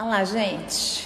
Olha lá, gente.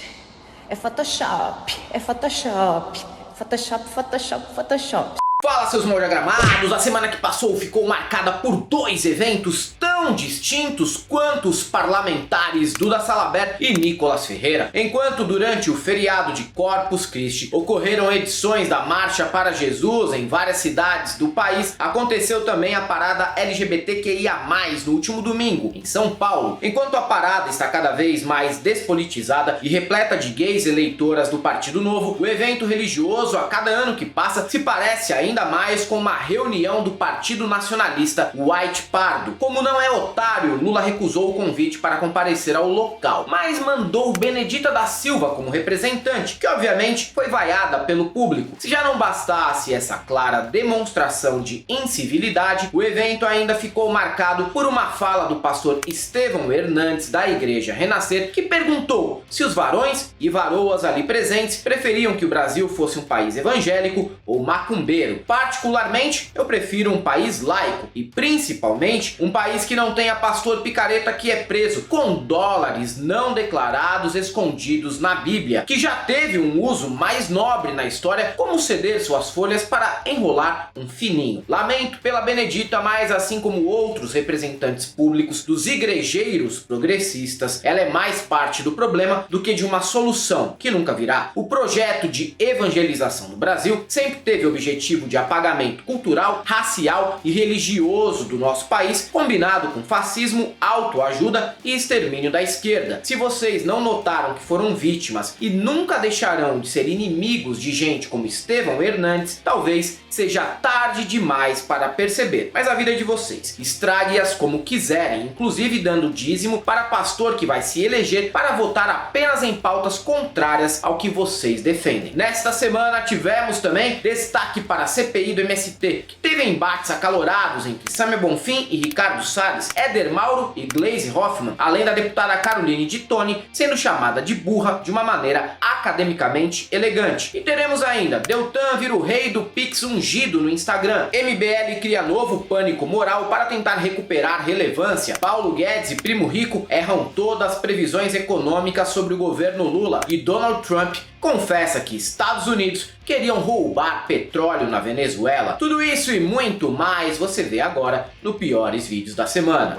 É Photoshop. É Photoshop. Photoshop, Photoshop, Photoshop. Fala, seus mal diagramados! A semana que passou ficou marcada por dois eventos tão distintos quanto os parlamentares Duda Salabert e Nicolas Ferreira. Enquanto durante o feriado de Corpus Christi ocorreram edições da Marcha para Jesus em várias cidades do país, aconteceu também a parada LGBTQIA+, no último domingo, em São Paulo. Enquanto a parada está cada vez mais despolitizada e repleta de gays eleitoras do Partido Novo, o evento religioso, a cada ano que passa, se parece ainda mais com uma reunião do Partido Nacionalista White Pardo. Como não é otário, Lula recusou o convite para comparecer ao local, mas mandou Benedita da Silva como representante, que obviamente foi vaiada pelo público. Se já não bastasse essa clara demonstração de incivilidade, o evento ainda ficou marcado por uma fala do pastor Estevão Hernandes da Igreja Renascer, que perguntou se os varões e varoas ali presentes preferiam que o Brasil fosse um país evangélico ou macumbeiro. Particularmente, eu prefiro um país laico e principalmente um país que não tenha pastor picareta que é preso com dólares não declarados escondidos na Bíblia, que já teve um uso mais nobre na história, como ceder suas folhas para enrolar um fininho. Lamento pela Benedita, mas assim como outros representantes públicos dos igrejeiros progressistas, ela é mais parte do problema do que de uma solução que nunca virá. O projeto de evangelização no Brasil sempre teve o objetivo de apagamento cultural, racial e religioso do nosso país, combinado com fascismo, autoajuda e extermínio da esquerda. Se vocês não notaram que foram vítimas e nunca deixarão de ser inimigos de gente como Estevão Hernandes, talvez seja tarde demais para perceber. Mas a vida é de vocês. Estrague-as como quiserem, inclusive dando dízimo para pastor que vai se eleger para votar apenas em pautas contrárias ao que vocês defendem. Nesta semana tivemos também destaque para a CPI do MST, que teve embates acalorados entre Samia Bonfim e Ricardo Salles, Éder Mauro e Gleisi Hoffmann, além da deputada Caroline de Toni sendo chamada de burra de uma maneira academicamente elegante. E teremos ainda Deltan vira o rei do Pix ungido no Instagram, MBL cria novo pânico moral para tentar recuperar relevância, Paulo Guedes e Primo Rico erram todas as previsões econômicas sobre o governo Lula e Donald Trump confessa que Estados Unidos queriam roubar petróleo na Venezuela. Tudo isso e muito mais você vê agora no Piores Vídeos da Semana.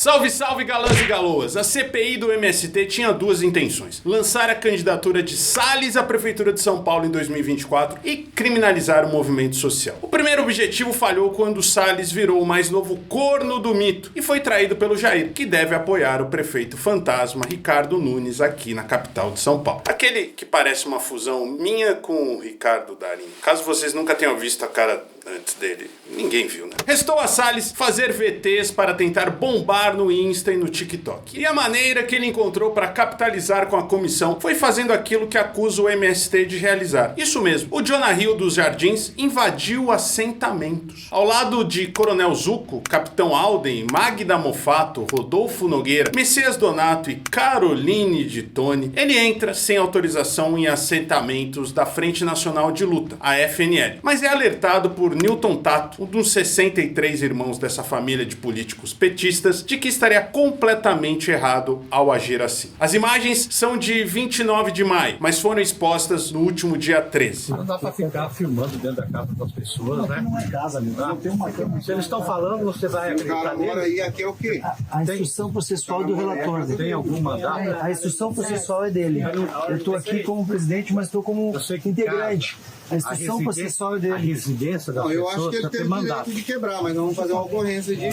Salve, salve, galãs e galoas! A CPI do MST tinha duas intenções: lançar a candidatura de Salles à Prefeitura de São Paulo em 2024 e criminalizar o movimento social. O primeiro objetivo falhou quando Salles virou o mais novo corno do mito e foi traído pelo Jair, que deve apoiar o prefeito fantasma Ricardo Nunes aqui na capital de São Paulo. Aquele que parece uma fusão minha com o Ricardo Darín. Caso vocês nunca tenham visto a cara antes dele, ninguém viu, né? Restou a Salles fazer VTs para tentar bombar no Insta e no TikTok. E a maneira que ele encontrou para capitalizar com a comissão foi fazendo aquilo que acusa o MST de realizar. Isso mesmo, o Jonah Hill dos Jardins invadiu assentamentos. Ao lado de Coronel Zucco, Capitão Alden, Magda Mofato, Rodolfo Nogueira, Messias Donato e Caroline de Toni, ele entra sem autorização em assentamentos da Frente Nacional de Luta, a FNL, mas é alertado por Newton Tato, um dos 63 irmãos dessa família de políticos petistas, de que estaria completamente errado ao agir assim. As imagens são de 29 de maio, mas foram expostas no último dia 13. Não dá pra ficar filmando dentro da casa das pessoas, né? Não é casa, amigo. Não tem uma câmera. Se eles estão falando, você vai acreditar Agora nele? aí, aqui é o quê? A instrução processual do relator. Tem algum mandato? A instrução processual é dele. Eu estou aqui como presidente, mas estou como integrante. A instrução processual é dele. A residência das Não, eu acho pessoas que ele precisa ter tem o mandato. direito de quebrar, mas não vamos fazer uma ocorrência de...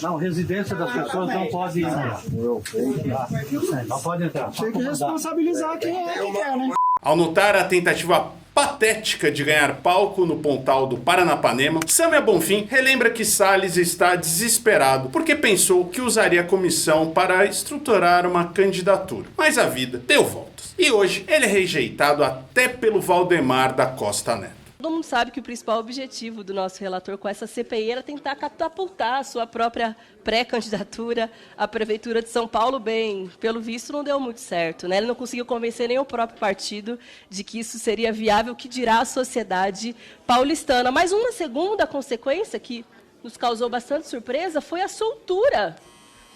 Não, residência das pessoas não pode ir. Não pode entrar. Tem que responsabilizar quem é que quer, né? Ao notar a tentativa patética de ganhar palco no Pontal do Paranapanema, Samia Bonfim relembra que Salles está desesperado porque pensou que usaria a comissão para estruturar uma candidatura. Mas a vida deu voltas. E hoje ele é rejeitado até pelo Valdemar da Costa Neto. Todo mundo sabe que o principal objetivo do nosso relator com essa CPI era tentar catapultar a sua própria pré-candidatura à Prefeitura de São Paulo. Bem, pelo visto não deu muito certo, né? Ele não conseguiu convencer nem o próprio partido de que isso seria viável, que dirá a sociedade paulistana. Mas uma segunda consequência que nos causou bastante surpresa foi a soltura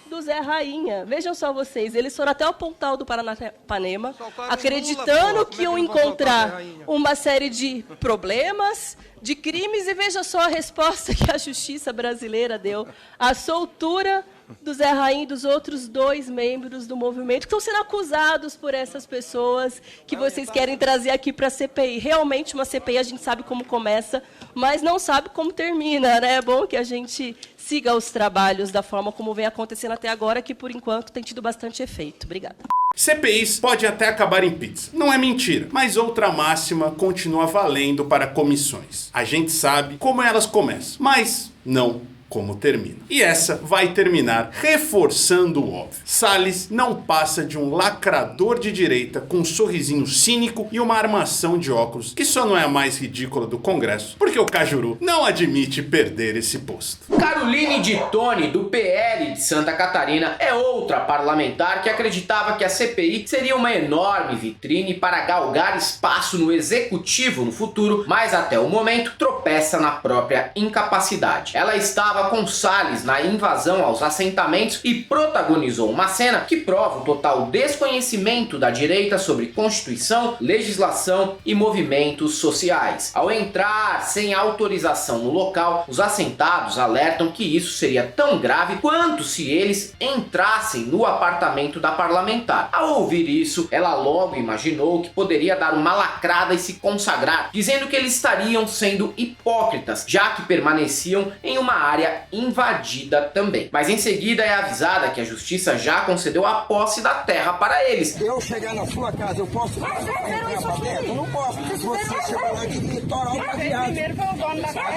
do Zé Rainha. Vejam só vocês, eles foram até o Pontal do Paranapanema, acreditando que iam encontrar uma série de problemas, de crimes, e veja só a resposta que a justiça brasileira deu. A soltura do Zé Rainha e dos outros 2 membros do movimento que estão sendo acusados por essas pessoas que vocês querem trazer aqui para a CPI. Realmente, uma CPI a gente sabe como começa, mas não sabe como termina, né? É bom que a gente siga os trabalhos da forma como vem acontecendo até agora, que, por enquanto, tem tido bastante efeito. Obrigada. CPIs podem até acabar em pizza. Não é mentira, mas outra máxima continua valendo para comissões. A gente sabe como elas começam, mas não como termina. E essa vai terminar reforçando o óbvio. Salles não passa de um lacrador de direita com um sorrisinho cínico e uma armação de óculos que só não é a mais ridícula do Congresso, porque o Cajuru não admite perder esse posto. Caroline de Toni, do PL de Santa Catarina, é outra parlamentar que acreditava que a CPI seria uma enorme vitrine para galgar espaço no executivo no futuro, mas até o momento tropeça na própria incapacidade. Ela estava com Salles na invasão aos assentamentos e protagonizou uma cena que prova o total desconhecimento da direita sobre Constituição, legislação e movimentos sociais. Ao entrar sem autorização no local, os assentados alertam que isso seria tão grave quanto se eles entrassem no apartamento da parlamentar. Ao ouvir isso, ela logo imaginou que poderia dar uma lacrada e se consagrar, dizendo que eles estariam sendo hipócritas, já que permaneciam em uma área invadida também. Mas em seguida é avisada que a justiça já concedeu a posse da terra para eles. Eu chegar na sua casa, eu posso entrar pra dentro? Eu não posso. Você chegou lá de litoral cadeado.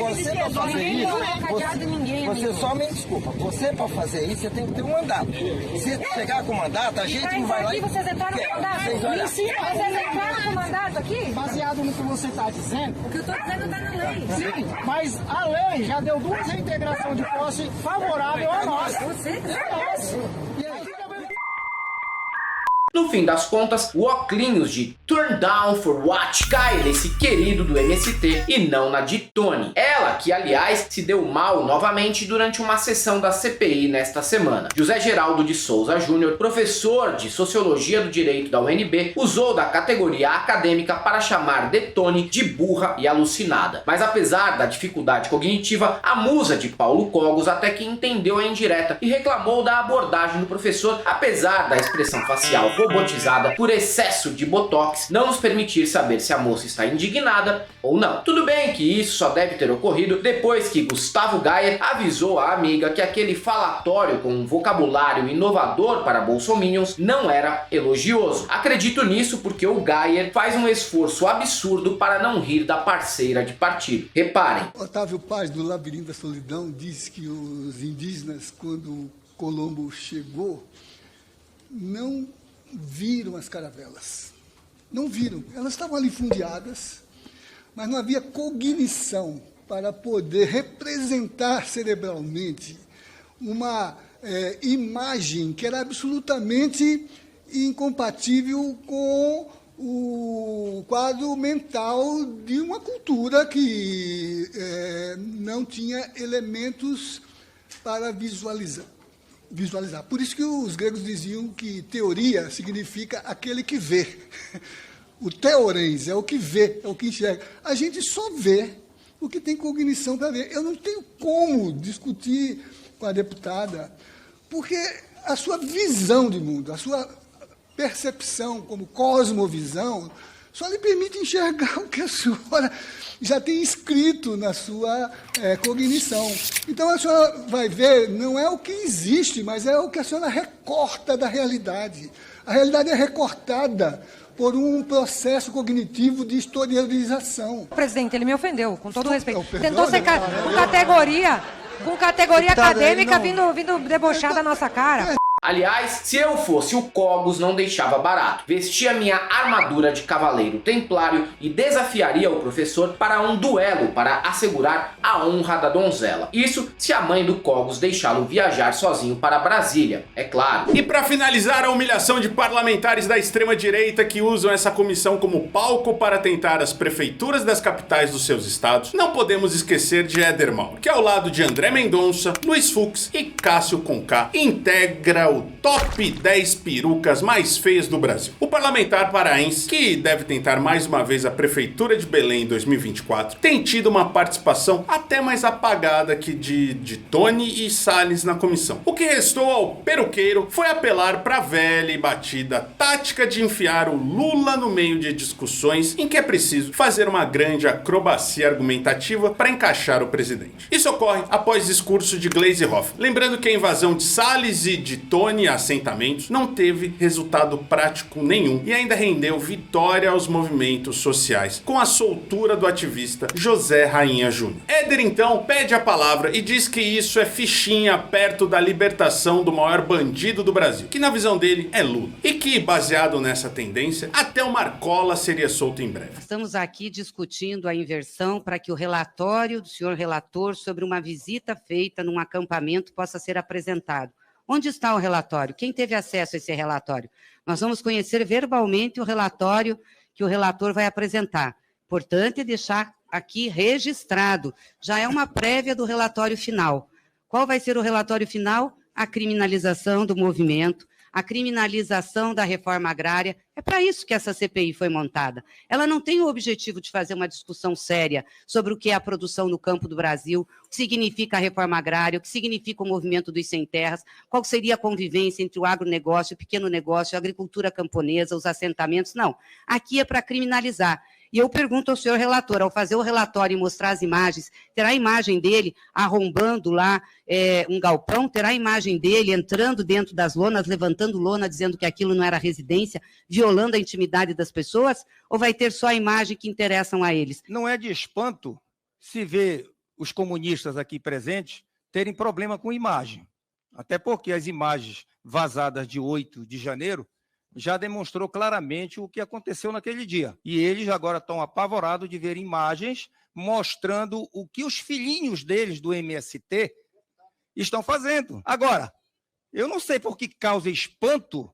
Você pra fazer isso, você só me desculpa. Você pra fazer isso, você tem que ter um mandato. Se chegar com mandato, a gente não vai lá e... Vocês entraram com mandato? Vocês entraram com mandato aqui? Baseado no que você está dizendo. O que eu estou dizendo está na lei. Sim, mas a lei já deu 2 reintegrações de posse favorável a nós. Você? E aí? No fim das contas, o óculos de Turn Down for What cai nesse querido do MST e não na de Toni. Ela que, aliás, se deu mal novamente durante uma sessão da CPI nesta semana. José Geraldo de Souza Júnior, professor de Sociologia do Direito da UNB, usou da categoria acadêmica para chamar de Toni de burra e alucinada. Mas apesar da dificuldade cognitiva, a musa de Paulo Cogos até que entendeu a indireta e reclamou da abordagem do professor, apesar da expressão facial robotizada por excesso de botox não nos permitir saber se a moça está indignada ou não. Tudo bem que isso só deve ter ocorrido depois que Gustavo Gayer avisou a amiga que aquele falatório com um vocabulário inovador para bolsominions não era elogioso. Acredito nisso porque o Gayer faz um esforço absurdo para não rir da parceira de partido. Reparem. Otávio Paz, do Labirinto da Solidão, diz que os indígenas, quando Colombo chegou, não viram as caravelas. Não viram. Elas estavam ali fundeadas, mas não havia cognição para poder representar cerebralmente uma imagem que era absolutamente incompatível com o quadro mental de uma cultura que não tinha elementos para visualizar. Por isso que os gregos diziam que teoria significa aquele que vê. O teorens é o que vê, é o que enxerga. A gente só vê o que tem cognição para ver. Eu não tenho como discutir com a deputada, porque a sua visão de mundo, a sua percepção como cosmovisão, só lhe permite enxergar o que a senhora já tem escrito na sua cognição. Então, a senhora vai ver, não é o que existe, mas é o que a senhora recorta da realidade. A realidade é recortada por um processo cognitivo de historialização. Presidente, ele me ofendeu, com todo respeito. Tentou ser com categoria acadêmica vindo debochar da nossa cara. Aliás, se eu fosse o Cogos, não deixava barato. Vestia minha armadura de cavaleiro templário e desafiaria o professor para um duelo para assegurar a honra da donzela. Isso se a mãe do Cogos deixá-lo viajar sozinho para Brasília, é claro. E para finalizar a humilhação de parlamentares da extrema-direita que usam essa comissão como palco para tentar as prefeituras das capitais dos seus estados, não podemos esquecer de Éder Mauro, que ao lado de André Mendonça, Luiz Fux e Cássio Conká, integra o top 10 perucas mais feias do Brasil. O parlamentar paraense, que deve tentar mais uma vez a prefeitura de Belém em 2024, tem tido uma participação até mais apagada que de Tony e Salles na comissão. O que restou ao peruqueiro foi apelar para a velha e batida tática de enfiar o Lula no meio de discussões em que é preciso fazer uma grande acrobacia argumentativa para encaixar o presidente. Isso ocorre após discurso de Gleisi Hoffmann. Lembrando que a invasão de Salles e de Tony a assentamentos não teve resultado prático nenhum e ainda rendeu vitória aos movimentos sociais com a soltura do ativista José Rainha Júnior. Éder então pede a palavra e diz que isso é fichinha perto da libertação do maior bandido do Brasil, que na visão dele é Lula, e que, baseado nessa tendência, até o Marcola seria solto em breve. Estamos aqui discutindo a inversão para que o relatório do senhor relator sobre uma visita feita num acampamento possa ser apresentado. Onde está o relatório? Quem teve acesso a esse relatório? Nós vamos conhecer verbalmente o relatório que o relator vai apresentar. Portanto, é deixar aqui registrado. Já é uma prévia do relatório final. Qual vai ser o relatório final? A criminalização do movimento, a criminalização da reforma agrária. É para isso que essa CPI foi montada. Ela não tem o objetivo de fazer uma discussão séria sobre o que é a produção no campo do Brasil, o que significa a reforma agrária, o que significa o movimento dos sem terras, qual seria a convivência entre o agronegócio, o pequeno negócio, a agricultura camponesa, os assentamentos. Não, aqui é para criminalizar. E eu pergunto ao senhor relator, ao fazer o relatório e mostrar as imagens, terá a imagem dele arrombando lá um galpão? Terá a imagem dele entrando dentro das lonas, levantando lona, dizendo que aquilo não era residência, violando a intimidade das pessoas? Ou vai ter só a imagem que interessam a eles? Não é de espanto se ver os comunistas aqui presentes terem problema com imagem. Até porque as imagens vazadas de 8 de janeiro já demonstrou claramente o que aconteceu naquele dia. E eles agora estão apavorados de ver imagens mostrando o que os filhinhos deles do MST estão fazendo. Agora, eu não sei por que causa espanto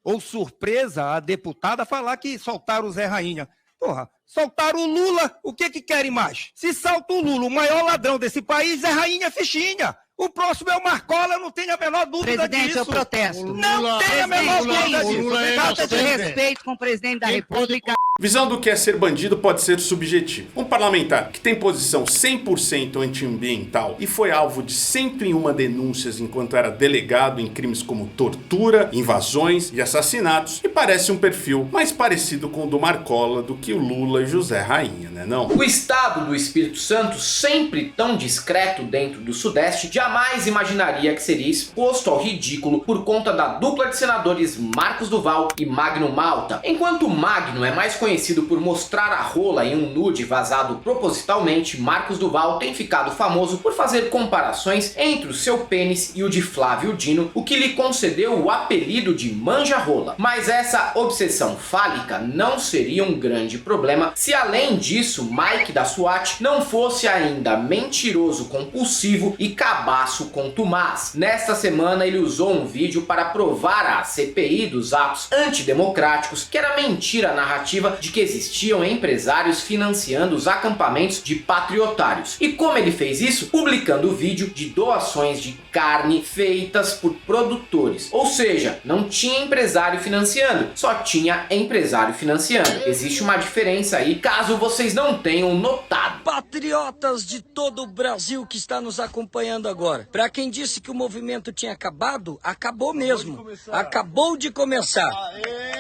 ou surpresa a deputada falar que soltaram o Zé Rainha. Porra, soltaram o Lula, o que querem mais? Se solta o Lula, o maior ladrão desse país, Zé Rainha fichinha. O próximo é o Marcola, não tenho a menor dúvida presidente, disso. Eu protesto. Não tenho a menor dúvida disso. Falta de respeito com o presidente da República. Visão do que é ser bandido pode ser subjetivo. Um parlamentar que tem posição 100% antiambiental e foi alvo de 101 denúncias enquanto era delegado em crimes como tortura, invasões e assassinatos, e parece um perfil mais parecido com o do Marcola do que o Lula e José Rainha, né não? O estado do Espírito Santo, sempre tão discreto dentro do Sudeste, jamais imaginaria que seria exposto ao ridículo por conta da dupla de senadores Marcos Duval e Magno Malta. Enquanto Magno é mais conhecido por mostrar a rola em um nude vazado propositalmente, Marcos Duval tem ficado famoso por fazer comparações entre o seu pênis e o de Flávio Dino, o que lhe concedeu o apelido de manja-rola. Mas essa obsessão fálica não seria um grande problema se, além disso, Mike da SWAT não fosse ainda mentiroso compulsivo e cabaço contumaz. Nesta semana ele usou um vídeo para provar à CPI dos atos antidemocráticos que era mentira a narrativa de que existiam empresários financiando os acampamentos de patriotários. E como ele fez isso? Publicando o vídeo de doações de carne feitas por produtores. Ou seja, não tinha empresário financiando, só tinha empresário financiando. Existe uma diferença aí, caso vocês não tenham notado. Patriotas de todo o Brasil que está nos acompanhando agora. Para quem disse que o movimento tinha acabado, acabou mesmo. Acabou de começar.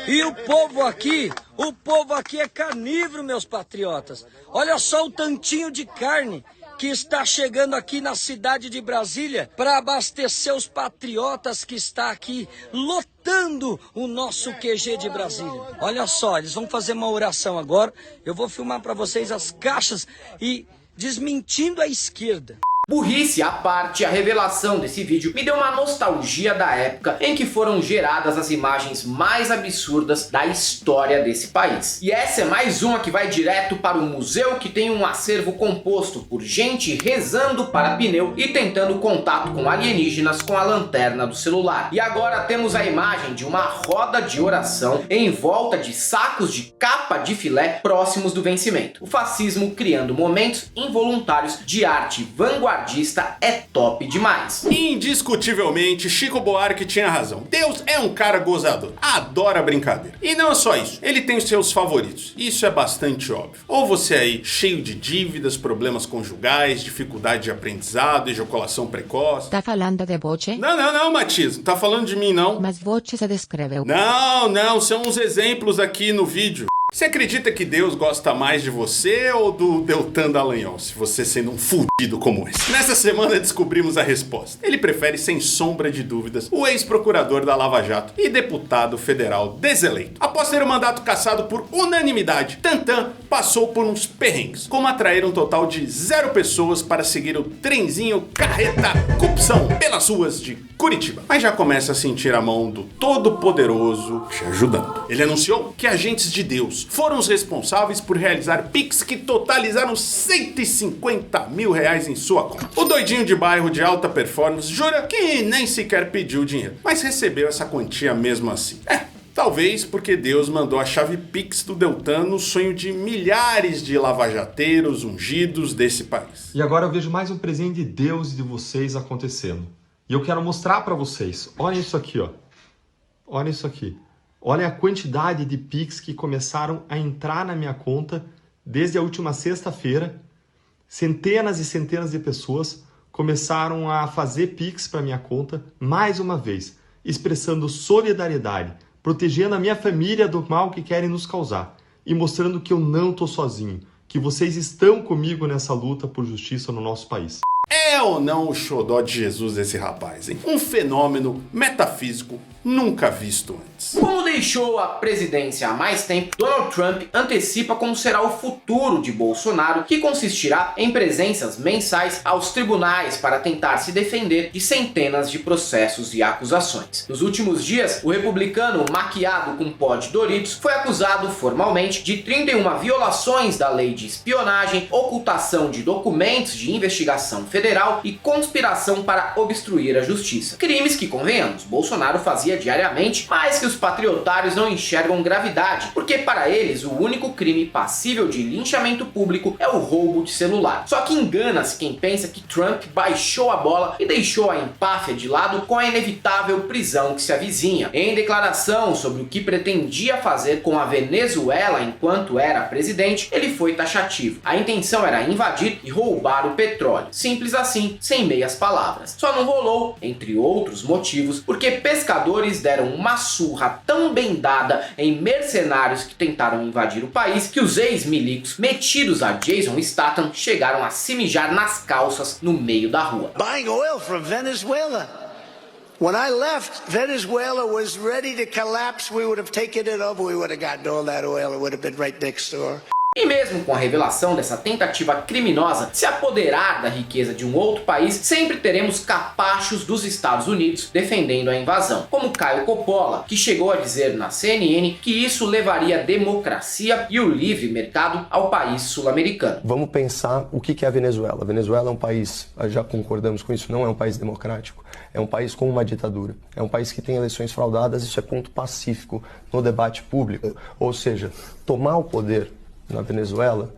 E o povo aqui é carnívoro, meus patriotas. Olha só o tantinho de carne que está chegando aqui na cidade de Brasília para abastecer os patriotas que está aqui lotando o nosso QG de Brasília. Olha só, eles vão fazer uma oração agora. Eu vou filmar para vocês as caixas e desmentindo a esquerda. Burrice à parte, a revelação desse vídeo me deu uma nostalgia da época em que foram geradas as imagens mais absurdas da história desse país. E essa é mais uma que vai direto para o museu, que tem um acervo composto por gente rezando para pneu e tentando contato com alienígenas com a lanterna do celular. E agora temos a imagem de uma roda de oração em volta de sacos de capa de filé próximos do vencimento. O fascismo criando momentos involuntários de arte vanguardista é top demais. Indiscutivelmente, Chico Buarque tinha razão. Deus é um cara gozador, adora brincadeira. E não é só isso, ele tem os seus favoritos. Isso é bastante óbvio. Ou você aí, cheio de dívidas, problemas conjugais, dificuldade de aprendizado, ejaculação precoce. Tá falando de Voce? Não, Matias, não tá falando de mim não. Mas Voce se descreveu. Não, são uns exemplos aqui no vídeo. Você acredita que Deus gosta mais de você ou do Deltan Dallagnol, se você sendo um fudido como esse? Nessa semana descobrimos a resposta. Ele prefere, sem sombra de dúvidas, o ex-procurador da Lava Jato e deputado federal deseleito. Após ter o mandato cassado por unanimidade, Tantan passou por uns perrengues, como atrair um total de 0 pessoas para seguir o trenzinho Carreta Corrupção pelas ruas de Curitiba. Mas já começa a sentir a mão do Todo-Poderoso te ajudando. Ele anunciou que agentes de Deus foram os responsáveis por realizar Pix que totalizaram 150 mil reais em sua conta. O doidinho de bairro de alta performance jura que nem sequer pediu dinheiro, mas recebeu essa quantia mesmo assim. Talvez porque Deus mandou a chave Pix do Deltan no sonho de milhares de lavajateiros ungidos desse país. E agora eu vejo mais um presente de Deus e de vocês acontecendo. E eu quero mostrar para vocês. Olhem isso aqui, ó. Olhem isso aqui. Olhem a quantidade de Pix que começaram a entrar na minha conta desde a última sexta-feira. Centenas e centenas de pessoas começaram a fazer Pix para minha conta, mais uma vez, expressando solidariedade, protegendo a minha família do mal que querem nos causar e mostrando que eu não estou sozinho, que vocês estão comigo nessa luta por justiça no nosso país. É ou não o xodó de Jesus esse rapaz, hein? Um fenômeno metafísico nunca visto antes. Como deixou a presidência há mais tempo, Donald Trump antecipa como será o futuro de Bolsonaro, que consistirá em presenças mensais aos tribunais para tentar se defender de centenas de processos e acusações. Nos últimos dias, o republicano maquiado com pó de Doritos foi acusado formalmente de 31 violações da lei de espionagem, ocultação de documentos de investigação federal e conspiração para obstruir a justiça. Crimes que, convenhamos, Bolsonaro fazia diariamente, mas que os patriotários não enxergam gravidade, porque para eles o único crime passível de linchamento público é o roubo de celular. Só que engana-se quem pensa que Trump baixou a bola e deixou a empáfia de lado com a inevitável prisão que se avizinha. Em declaração sobre o que pretendia fazer com a Venezuela enquanto era presidente, ele foi taxativo. A intenção era invadir e roubar o petróleo. Simples assim, sem meias palavras. Só não rolou, entre outros motivos, porque pescadores deram uma surra tão bem dada em mercenários que tentaram invadir o país que os ex-milicos metidos a Jason Statham chegaram a se mijar nas calças no meio da rua. Buying oil from Venezuela. When I left, Venezuela was ready to collapse. We would have taken it over. We would have gotten all that oil. It would have been right next door. E mesmo com a revelação dessa tentativa criminosa de se apoderar da riqueza de um outro país, sempre teremos capachos dos Estados Unidos defendendo a invasão, como Caio Coppola, que chegou a dizer na CNN que isso levaria a democracia e o livre mercado ao país sul-americano. Vamos pensar o que é a Venezuela. A Venezuela é um país, já concordamos com isso, não é um país democrático, é um país com uma ditadura, é um país que tem eleições fraudadas, isso é ponto pacífico no debate público, ou seja, tomar o poder na Venezuela,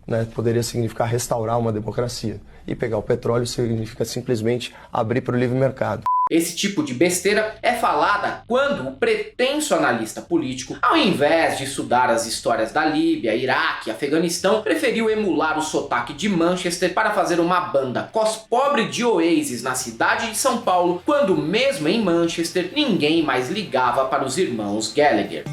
né, poderia significar restaurar uma democracia. E pegar o petróleo significa simplesmente abrir para o livre mercado. Esse tipo de besteira é falada quando o pretenso analista político, ao invés de estudar as histórias da Líbia, Iraque e Afeganistão, preferiu emular o sotaque de Manchester para fazer uma banda cos-pobre de Oasis na cidade de São Paulo, quando mesmo em Manchester ninguém mais ligava para os irmãos Gallagher.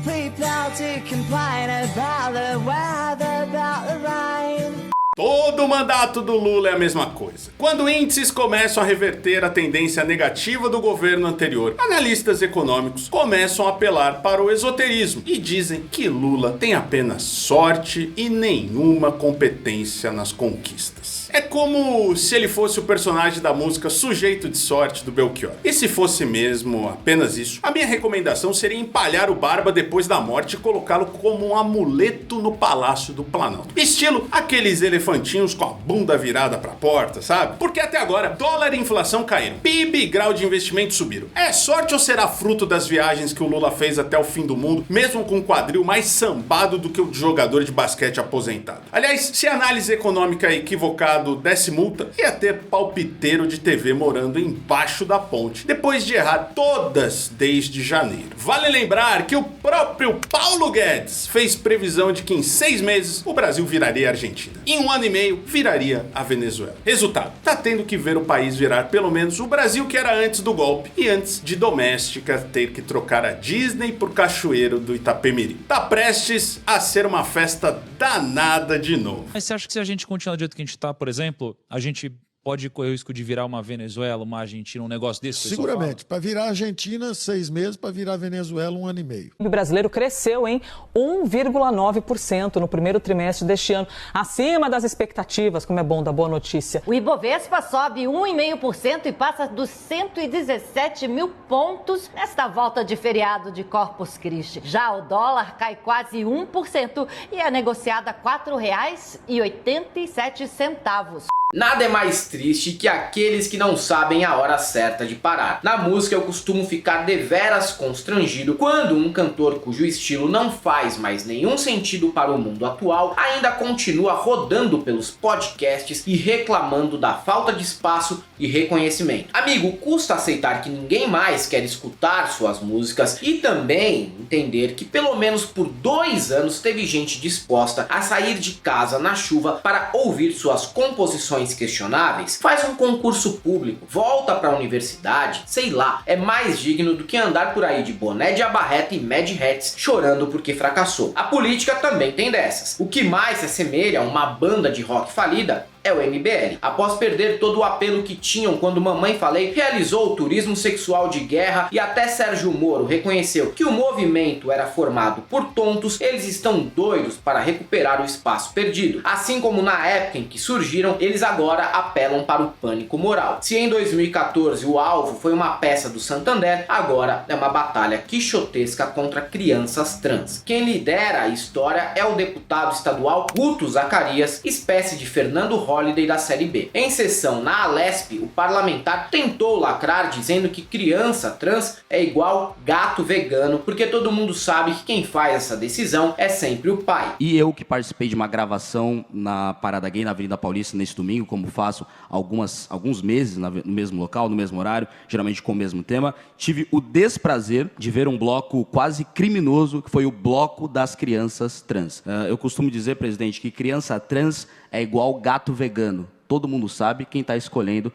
Todo o mandato do Lula é a mesma coisa. Quando índices começam a reverter a tendência negativa do governo anterior, analistas econômicos começam a apelar para o esoterismo e dizem que Lula tem apenas sorte e nenhuma competência nas conquistas. É como se ele fosse o personagem da música Sujeito de Sorte do Belchior. E se fosse mesmo apenas isso, a minha recomendação seria empalhar o Barba depois da morte e colocá-lo como um amuleto no Palácio do Planalto. Estilo aqueles elefantinhos com a bunda virada pra porta, sabe? Porque até agora, dólar e inflação caíram, PIB e grau de investimento subiram. É sorte ou será fruto das viagens que o Lula fez até o fim do mundo, mesmo com um quadril mais sambado do que o de jogador de basquete aposentado? Aliás, se a análise econômica equivocado desse multa, ia ter palpiteiro de TV morando embaixo da ponte, depois de errar todas desde janeiro. Vale lembrar que o próprio Paulo Guedes fez previsão de que em 6 meses o Brasil viraria a Argentina. Em 1 ano e meio, viraria a Venezuela. Resultado, tá tendo que ver o país virar pelo menos o Brasil que era antes do golpe e antes de Doméstica ter que trocar a Disney por Cachoeiro do Itapemirim. Tá prestes a ser uma festa danada de novo. Mas você acha que se a gente continuar do jeito que a gente tá, por exemplo, a gente pode correr o risco de virar uma Venezuela, uma Argentina, um negócio desse? Seguramente. Para virar a Argentina, 6 meses. Para virar a Venezuela, 1 ano e meio. O brasileiro cresceu em 1,9% no primeiro trimestre deste ano, acima das expectativas, como é bom dar boa notícia. O Ibovespa sobe 1,5% e passa dos 117 mil pontos nesta volta de feriado de Corpus Christi. Já o dólar cai quase 1% e é negociado a R$ 4,87. Nada é mais triste que aqueles que não sabem a hora certa de parar. Na música eu costumo ficar deveras constrangido quando um cantor cujo estilo não faz mais nenhum sentido para o mundo atual ainda continua rodando pelos podcasts e reclamando da falta de espaço e reconhecimento. Amigo, custa aceitar que ninguém mais quer escutar suas músicas e também entender que pelo menos por 2 anos teve gente disposta a sair de casa na chuva para ouvir suas composições questionáveis. Faz um concurso público, volta pra universidade, sei lá, é mais digno do que andar por aí de boné de abarreta e Mad Hats chorando porque fracassou. A política também tem dessas. O que mais se assemelha a uma banda de rock falida é o MBL. Após perder todo o apelo que tinham quando Mamãe Falei realizou o turismo sexual de guerra e até Sérgio Moro reconheceu que o movimento era formado por tontos, eles estão doidos para recuperar o espaço perdido. Assim como na época em que surgiram, eles agora apelam para o pânico moral. Se em 2014 o alvo foi uma peça do Santander, agora é uma batalha quixotesca contra crianças trans. Quem lidera a história é o deputado estadual Guto Zacarias, espécie de Fernando Holiday da Série B. Em sessão na Alesp, o parlamentar tentou lacrar dizendo que criança trans é igual gato vegano, porque todo mundo sabe que quem faz essa decisão é sempre o pai. E eu que participei de uma gravação na Parada Gay, na Avenida Paulista, nesse domingo, como faço alguns meses no mesmo local, no mesmo horário, geralmente com o mesmo tema, tive o desprazer de ver um bloco quase criminoso, que foi o Bloco das Crianças Trans. Eu costumo dizer, presidente, que criança trans é igual gato vegano. Todo mundo sabe quem está escolhendo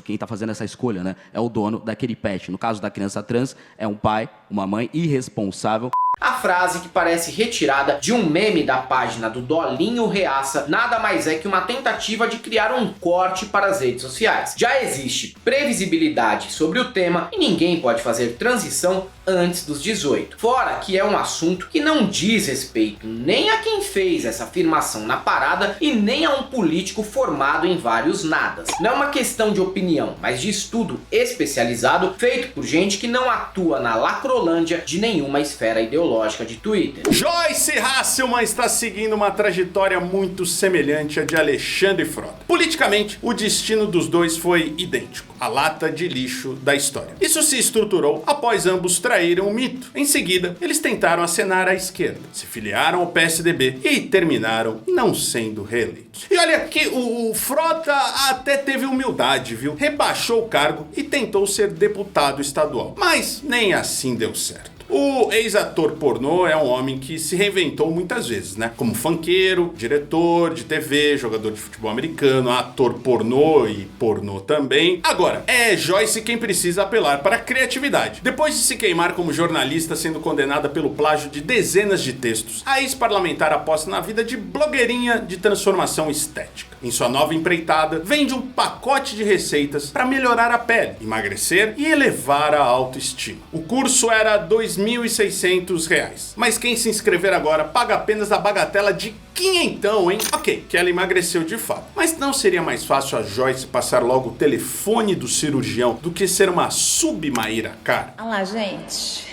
quem está fazendo essa escolha, né? É o dono daquele pet. No caso da criança trans, é um pai, uma mãe irresponsável. A frase, que parece retirada de um meme da página do Dolinho Reaça, nada mais é que uma tentativa de criar um corte para as redes sociais. Já existe previsibilidade sobre o tema e ninguém pode fazer transição antes dos 18. Fora que é um assunto que não diz respeito nem a quem fez essa afirmação na parada e nem a um político formado em vários nadas. Não é uma questão de opinião, mas de estudo especializado feito por gente que não atua na lacrolândia de nenhuma esfera ideológica de Twitter. Joyce Hasselman está seguindo uma trajetória muito semelhante à de Alexandre Frota. Politicamente, o destino dos dois foi idêntico: a lata de lixo da história. Isso se estruturou após ambos traíram o mito. Em seguida, eles tentaram acenar à esquerda, se filiaram ao PSDB e terminaram não sendo reeleitos. E olha que o Frota até teve humildade, viu? Rebaixou o cargo e tentou ser deputado estadual, mas nem assim deu certo. O ex-ator pornô é um homem que se reinventou muitas vezes, né? Como funkeiro, diretor de TV, jogador de futebol americano, ator pornô e pornô também. Agora, é Joyce quem precisa apelar para a criatividade. Depois de se queimar como jornalista, sendo condenada pelo plágio de dezenas de textos, a ex-parlamentar aposta na vida de blogueirinha de transformação estética. Em sua nova empreitada, vende um pacote de receitas para melhorar a pele, emagrecer e elevar a autoestima. O curso era R$ R$2.600. Mas quem se inscrever agora paga apenas a bagatela de quinhentão, hein? Ok, que ela emagreceu de fato. Mas não seria mais fácil a Joyce passar logo o telefone do cirurgião do que ser uma sub-Maíra Cara? Olha lá, gente.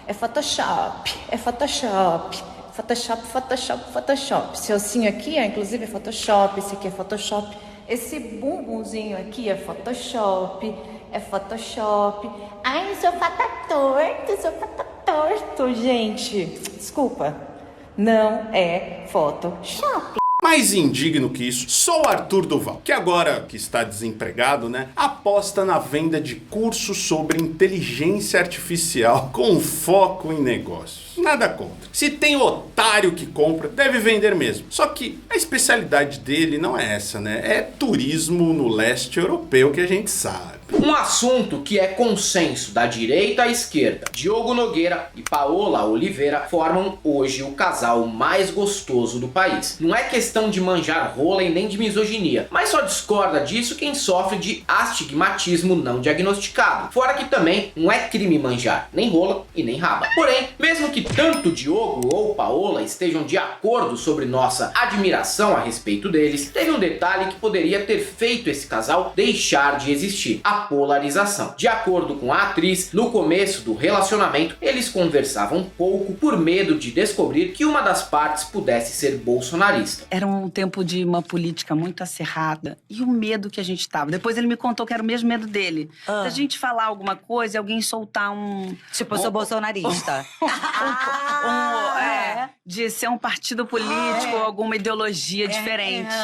É Photoshop. É Photoshop. Photoshop, Photoshop, Photoshop. Esse ossinho aqui, inclusive, é Photoshop. Esse aqui é Photoshop. Esse bumbumzinho aqui é Photoshop. É Photoshop. Ai, seu fato torto, gente. Desculpa. Não é Photoshop. Mais indigno que isso, só o Arthur Duval, que agora que está desempregado, né, aposta na venda de cursos sobre inteligência artificial com foco em negócios. Nada contra. Se tem otário que compra, deve vender mesmo. Só que a especialidade dele não é essa, né? É turismo no leste europeu, que a gente sabe. Um assunto que é consenso da direita à esquerda. Diogo Nogueira e Paola Oliveira formam hoje o casal mais gostoso do país. Não é questão de manjar rola e nem de misoginia, mas só discorda disso quem sofre de astigmatismo não diagnosticado. Fora que também não é crime manjar nem rola e nem raba. Porém, mesmo que tanto Diogo ou Paola estejam de acordo sobre nossa admiração a respeito deles, teve um detalhe que poderia ter feito esse casal deixar de existir: a polarização. De acordo com a atriz, no começo do relacionamento, eles conversavam pouco por medo de descobrir que uma das partes pudesse ser bolsonarista. Era um tempo de uma política muito acirrada e o medo que a gente tava. Depois ele me contou que era o mesmo medo dele. Da gente falar alguma coisa e alguém soltar um... Tipo, eu sou bolsonarista. De ser um partido político ou alguma ideologia diferente.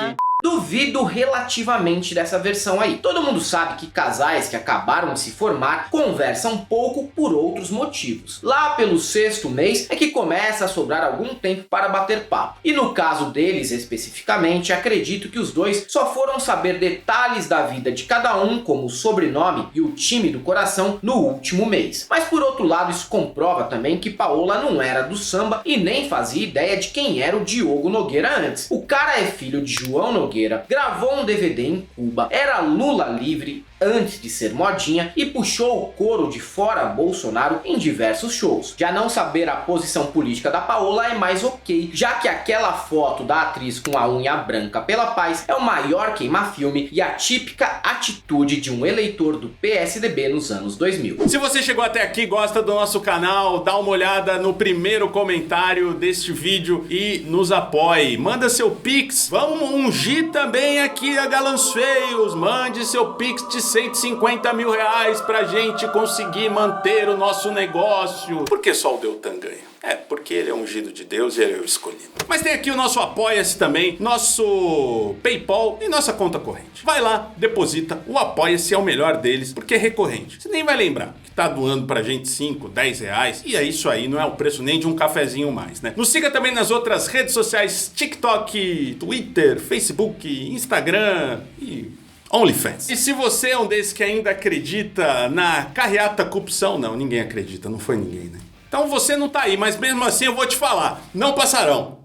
Duvido relativamente dessa versão aí. Todo mundo sabe que casais que acabaram de se formar conversam pouco por outros motivos. Lá pelo 6º mês é que começa a sobrar algum tempo para bater papo. E no caso deles especificamente, acredito que os dois só foram saber detalhes da vida de cada um, como o sobrenome e o time do coração, no último mês. Mas por outro lado, isso comprova também que Paola não era do samba e nem fazia ideia de quem era o Diogo Nogueira antes. O cara é filho de João Nogueira, gravou um DVD em Cuba, era Lula livre antes de ser modinha e puxou o coro de fora Bolsonaro em diversos shows. Já não saber a posição política da Paola é mais ok, já que aquela foto da atriz com a unha branca pela paz é o maior queima-filme e a típica atitude de um eleitor do PSDB nos anos 2000. Se você chegou até aqui e gosta do nosso canal, dá uma olhada no primeiro comentário deste vídeo e nos apoie. Manda seu Pix, vamos ungir também aqui a Galãs Feios. Mande seu Pix de 150 mil reais pra gente conseguir manter o nosso negócio. Por que só o Deltan ganha? É, porque ele é ungido de Deus e ele é o escolhido. Mas tem aqui o nosso Apoia-se também, nosso PayPal e nossa conta corrente. Vai lá, deposita, o Apoia-se é o melhor deles, porque é recorrente. Você nem vai lembrar que tá doando pra gente 5, 10 reais, e é isso aí, não é o preço nem de um cafezinho mais, né? Nos siga também nas outras redes sociais, TikTok, Twitter, Facebook, Instagram e OnlyFans. E se você é um desses que ainda acredita na carreata corrupção, não, ninguém acredita, não foi ninguém, né? Então você não tá aí, mas mesmo assim eu vou te falar, não passarão.